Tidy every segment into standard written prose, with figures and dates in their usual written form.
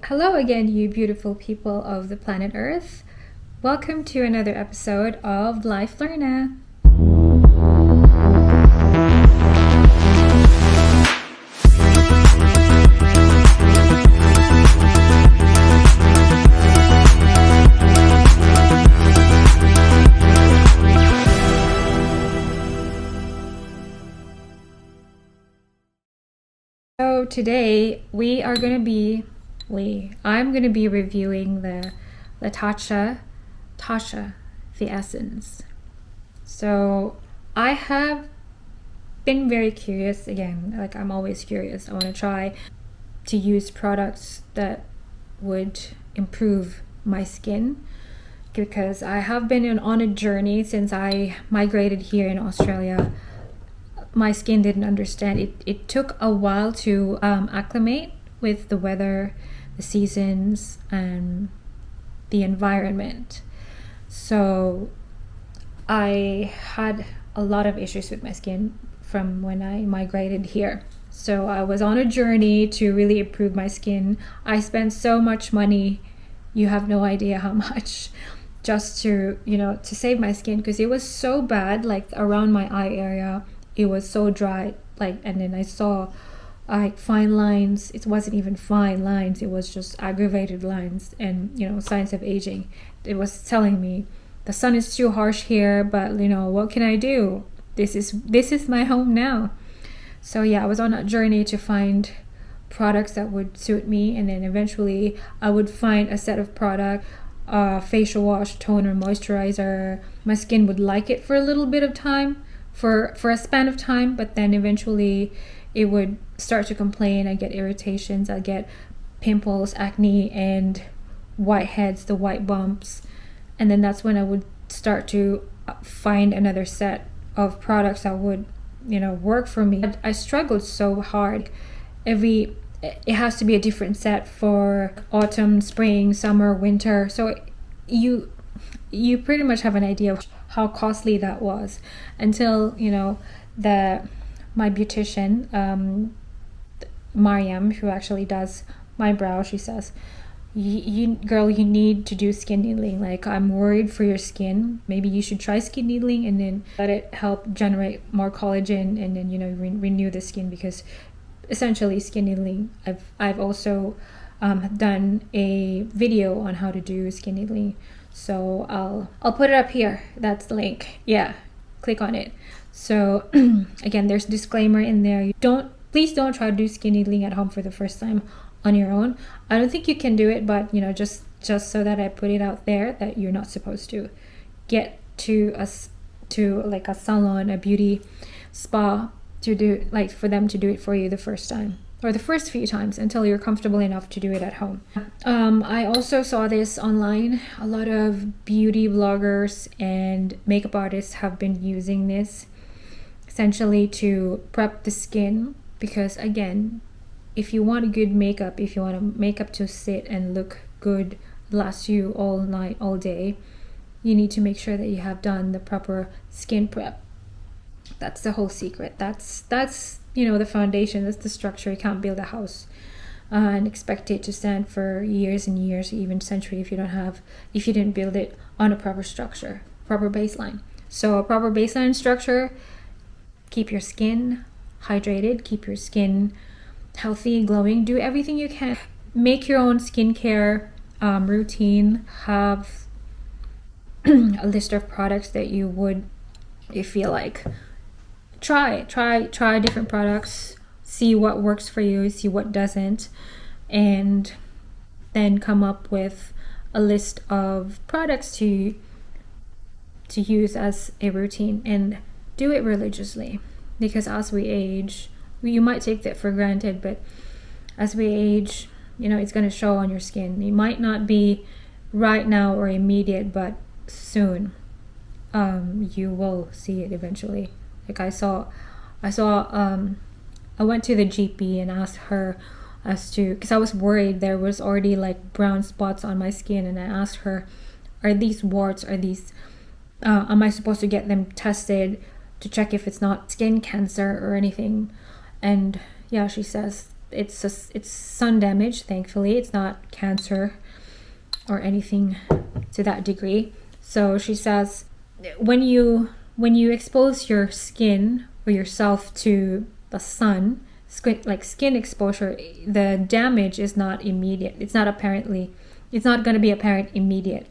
Hello again, you beautiful people of the planet Earth. Welcome to another episode of Life Learner. So today I'm going to be reviewing the Tatcha, the essence. So I have been very curious again, like I'm always curious. I want to try to use products that would improve my skin because I have been on a journey since I migrated here in Australia. My skin didn't understand. It took a while to acclimate with the weather, the seasons, and the environment. So I had a lot of issues with my skin from when I migrated here. So I was on a journey to really improve my skin. I spent so much money, you have no idea how much, just to save my skin because it was so bad, like around my eye area. It was so dry, and then I saw fine lines. It wasn't even fine lines, it was just aggravated lines and signs of aging. It was telling me the sun is too harsh here, but what can I do? This is my home now. So yeah, I was on a journey to find products that would suit me, and then eventually I would find a set of product, facial wash, toner, moisturizer. My skin would like it for a little bit of time, for a span of time, but then eventually it would start to complain. I get irritations, I get pimples, acne, and whiteheads, the white bumps. And then that's when I would start to find another set of products that would work for me. I struggled so hard. It has to be a different set for autumn, spring, summer, winter. So you pretty much have an idea of how costly that was until my beautician, Mariam, who actually does my brow, she says, girl, you need to do skin needling. Like, I'm worried for your skin. Maybe you should try skin needling and then let it help generate more collagen and then renew the skin, because essentially skin needling, I've also done a video on how to do skin needling. So I'll put it up here. That's the link. Yeah, click on it. So again, there's a disclaimer in there. Please don't try to do skin needling at home for the first time on your own. I don't think you can do it, but just so that I put it out there that you're not supposed to get to a salon, a beauty spa to do, like, for them to do it for you the first time, or the first few times until you're comfortable enough to do it at home. I also saw this online. A lot of beauty bloggers and makeup artists have been using this essentially to prep the skin, because again, if you want good makeup, if you want a makeup to sit and look good, last you all night, all day, you need to make sure that you have done the proper skin prep. That's the whole secret. That's the foundation. That's the structure. You can't build a house and expect it to stand for years and years, even century, if you didn't build it on a proper structure, proper baseline. So a proper baseline structure: keep your skin hydrated, keep your skin healthy, glowing, do everything you can. Make your own skincare routine. Have a list of products that you feel like. Try different products, see what works for you, see what doesn't, and then come up with a list of products to use as a routine, and do it religiously, because as we age, you might take that for granted, but as we age, it's going to show on your skin. It might not be right now or immediate, but soon you will see it eventually. Like I went to the GP and asked her because I was worried there was already like brown spots on my skin, and I asked her, are these warts, am I supposed to get them tested to check if it's not skin cancer or anything? And yeah, she says it's sun damage. Thankfully, it's not cancer or anything to that degree. So she says when you expose your skin or yourself to the sun, like skin exposure, the damage is not immediate. It's not going to be apparent immediate.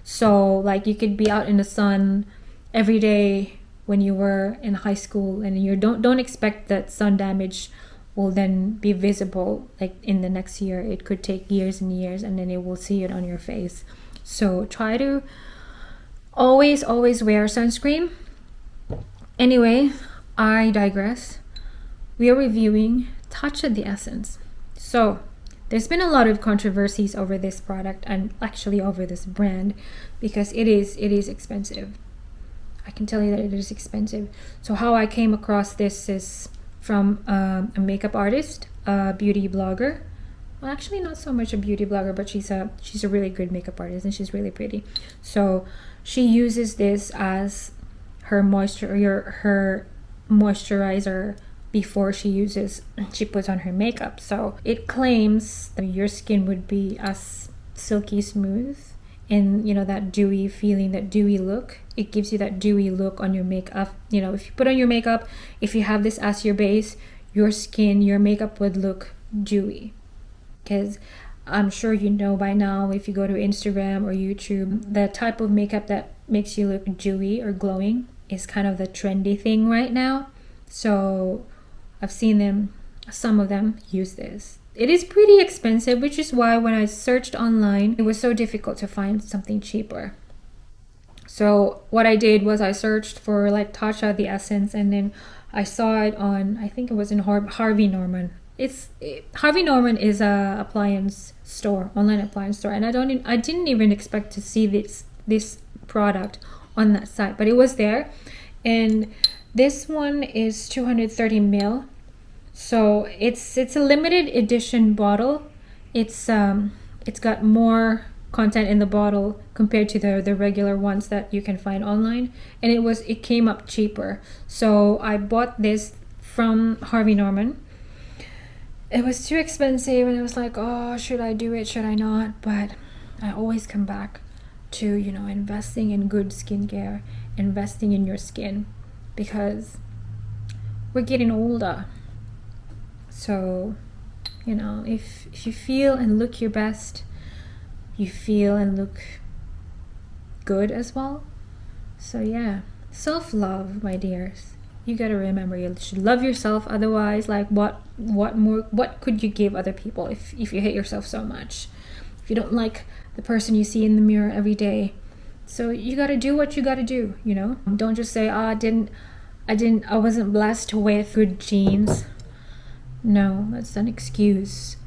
So like you could be out in the sun every day when you were in high school, and you don't expect that sun damage will then be visible like in the next year. It could take years and years, and then it will see it on your face. So try to always wear sunscreen. Anyway, I digress. We are reviewing Tatcha the Essence. So there's been a lot of controversies over this product, and actually over this brand, because it is expensive. I can tell you that it is expensive. So how I came across this is from a makeup artist, a beauty blogger. Well, actually not so much a beauty blogger, but she's a really good makeup artist, and she's really pretty. So she uses this as her moisturizer before she puts on her makeup. So it claims that your skin would be as silky smooth, and that dewy feeling, that dewy look. It gives you that dewy look on your makeup. If you put on your makeup, if you have this as your base, your makeup would look dewy. Because I'm sure by now, if you go to Instagram or YouTube, the type of makeup that makes you look dewy or glowing is kind of the trendy thing right now. So I've seen some of them use this. It is pretty expensive, which is why when I searched online, it was so difficult to find something cheaper. So what I did was I searched for like Tatcha the Essence, and then I saw it on, I think it was in Harvey Norman. Harvey Norman is a appliance store, online appliance store, and I didn't even expect to see this product on that site, but it was there. And this one is 230 ml. So it's a limited edition bottle. It's got more content in the bottle compared to the regular ones that you can find online, and it came up cheaper. So I bought this from Harvey Norman. It was too expensive, and I was like, oh, should I do it, should I not? But I always come back to investing in good skincare, investing in your skin, because we're getting older. So if you feel and look your best, you feel and look good as well. So yeah, self-love, my dears. You gotta remember, you should love yourself. Otherwise, like what could you give other people if you hate yourself so much, if you don't like the person you see in the mirror every day? So you gotta do what you gotta do. Don't just say, I wasn't blessed with good genes. No, that's an excuse.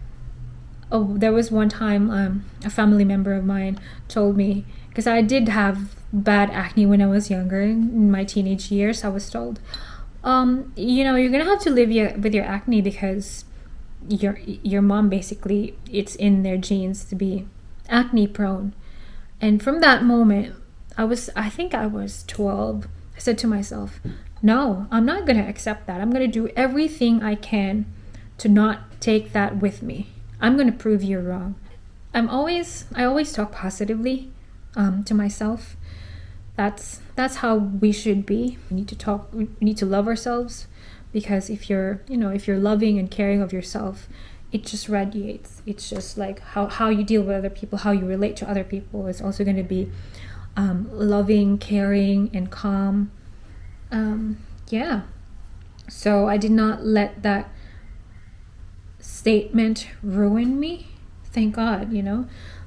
Oh, there was one time a family member of mine told me, because I did have bad acne when I was younger, in my teenage years. I was told, you're gonna have to live with your acne, because your mom, basically, it's in their genes to be acne prone. And from that moment, I think I was 12. I said to myself, no, I'm not gonna accept that. I'm gonna do everything I can to not take that with me. I'm gonna prove you wrong. I always talk positively to myself. That's how we should be. We need to love ourselves, because if you're loving and caring of yourself, it just radiates. It's just like how you deal with other people, how you relate to other people is also going to be loving, caring, and calm. Yeah. So I did not let that statement ruin me. Thank God,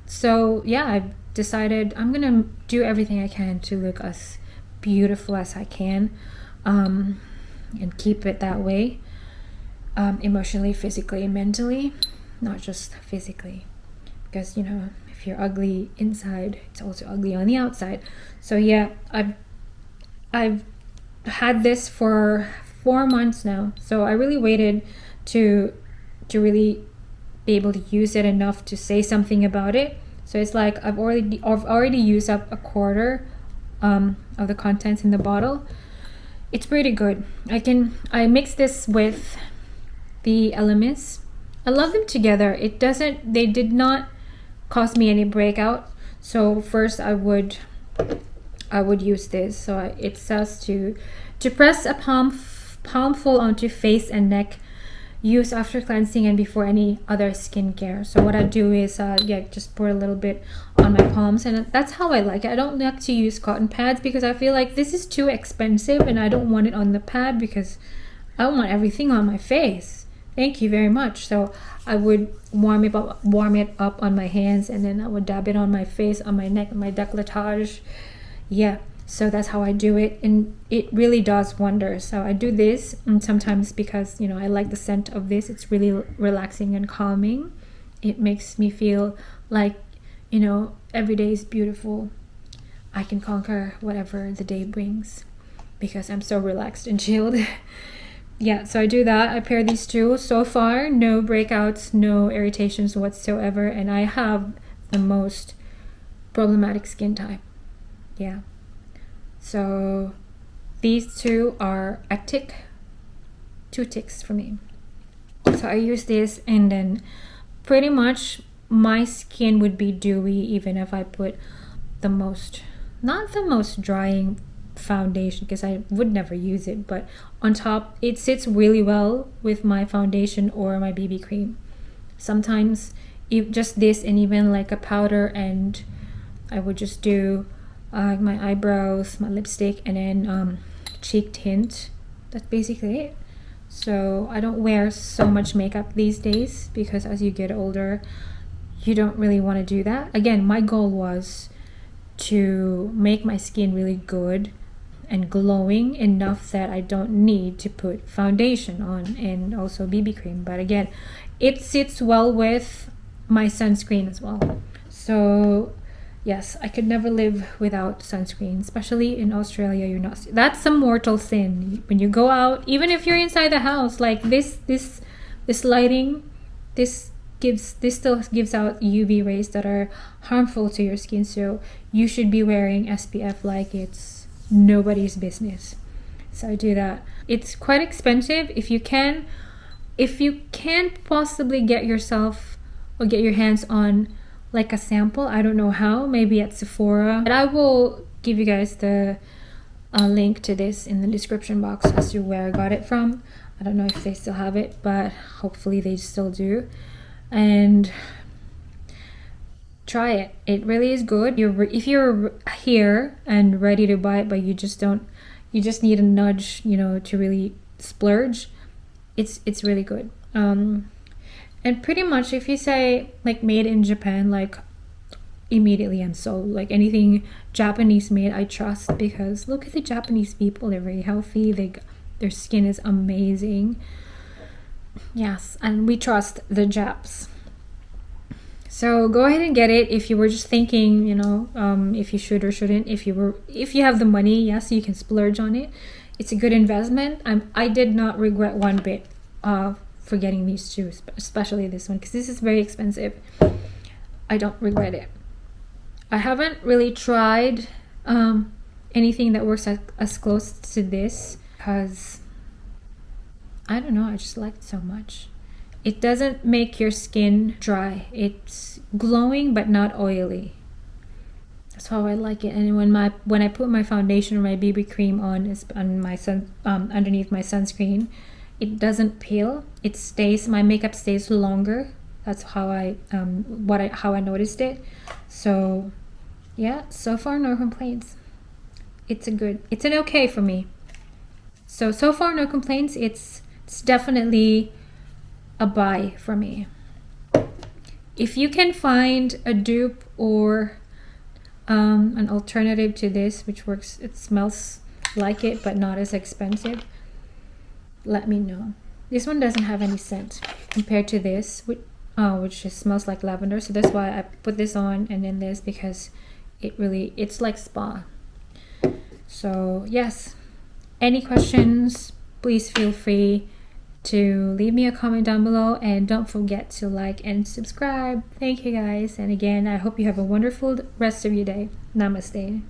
So yeah, I've decided I'm gonna do everything I can to look as beautiful as I can, and keep it that way, emotionally, physically, and mentally, not just physically, because if you're ugly inside, it's also ugly on the outside. So yeah, I've had this for 4 months now, so I really waited to really be able to use it enough to say something about it. So it's like I've already used up a quarter of the contents in the bottle. It's pretty good. I mix this with the Elemis I love them together. They did not cause me any breakout. So first I would use this. So it says to press a palmful onto face and neck. Use after cleansing and before any other skincare. So what I do is just pour a little bit on my palms, and that's how I like it. I don't like to use cotton pads because I feel like this is too expensive and I don't want it on the pad because I want everything on my face. Thank you very much. So I would warm it up on my hands, and then I would dab it on my face, on my neck, my décolletage. Yeah. So that's how I do it, and it really does wonders. So I do this, and sometimes because I like the scent of this, it's really relaxing and calming. It makes me feel like every day is beautiful. I can conquer whatever the day brings because I'm so relaxed and chilled. Yeah, so I do that. I pair these two. So far, no breakouts, no irritations whatsoever, and I have the most problematic skin type. Yeah. So these two are a tick, 2 ticks for me. So I use this, and then pretty much my skin would be dewy even if I put not the most drying foundation, because I would never use it, but on top it sits really well with my foundation or my BB cream. Sometimes just this and even like a powder, and I would just do my eyebrows, my lipstick, and then cheek tint. That's basically it. So I don't wear so much makeup these days because as you get older you don't really want to do that. Again, my goal was to make my skin really good and glowing enough that I don't need to put foundation on and also BB cream. But again, it sits well with my sunscreen as well. So yes, I could never live without sunscreen, especially in Australia. That's a mortal sin. When you go out, even if you're inside the house, like this lighting, this still gives out UV rays that are harmful to your skin. So you should be wearing SPF like it's nobody's business. So I do that. It's quite expensive. If you can possibly get yourself or get your hands on like a sample, I don't know how, maybe at Sephora, but I will give you guys the link to this in the description box as to where I got it from. I don't know if they still have it, but hopefully they still do. And try it. It really is good. If you're here and ready to buy it, but you just need a nudge, to really splurge, it's really good. And pretty much if you say like made in Japan, like immediately I'm sold. Like anything Japanese made, I trust, because look at the Japanese people. They're very healthy. Their skin is amazing. Yes, and we trust the Japs. So go ahead and get it if you were just thinking, if you should or shouldn't. If you have the money, yes, you can splurge on it. It's a good investment. I did not regret one bit for getting these two, especially this one, because this is very expensive. I don't regret it. I haven't really tried anything that works as close to this because I don't know, I just like it so much. It doesn't make your skin dry. It's glowing but not oily. That's how I like it. And when I put my foundation or my BB cream on my underneath my sunscreen, it doesn't peel. It stays. My makeup stays longer. That's how I noticed it. So yeah, so far no complaints. It's an okay for me. So far no complaints. It's definitely a buy for me. If you can find a dupe or an alternative to this which works, it smells like it but not as expensive, let me know. This one doesn't have any scent compared to this, which just smells like lavender. So that's why I put this on and then this, because it's like spa. So yes, any questions, please feel free to leave me a comment down below, and don't forget to like and subscribe. Thank you guys, and again, I hope you have a wonderful rest of your day. Namaste.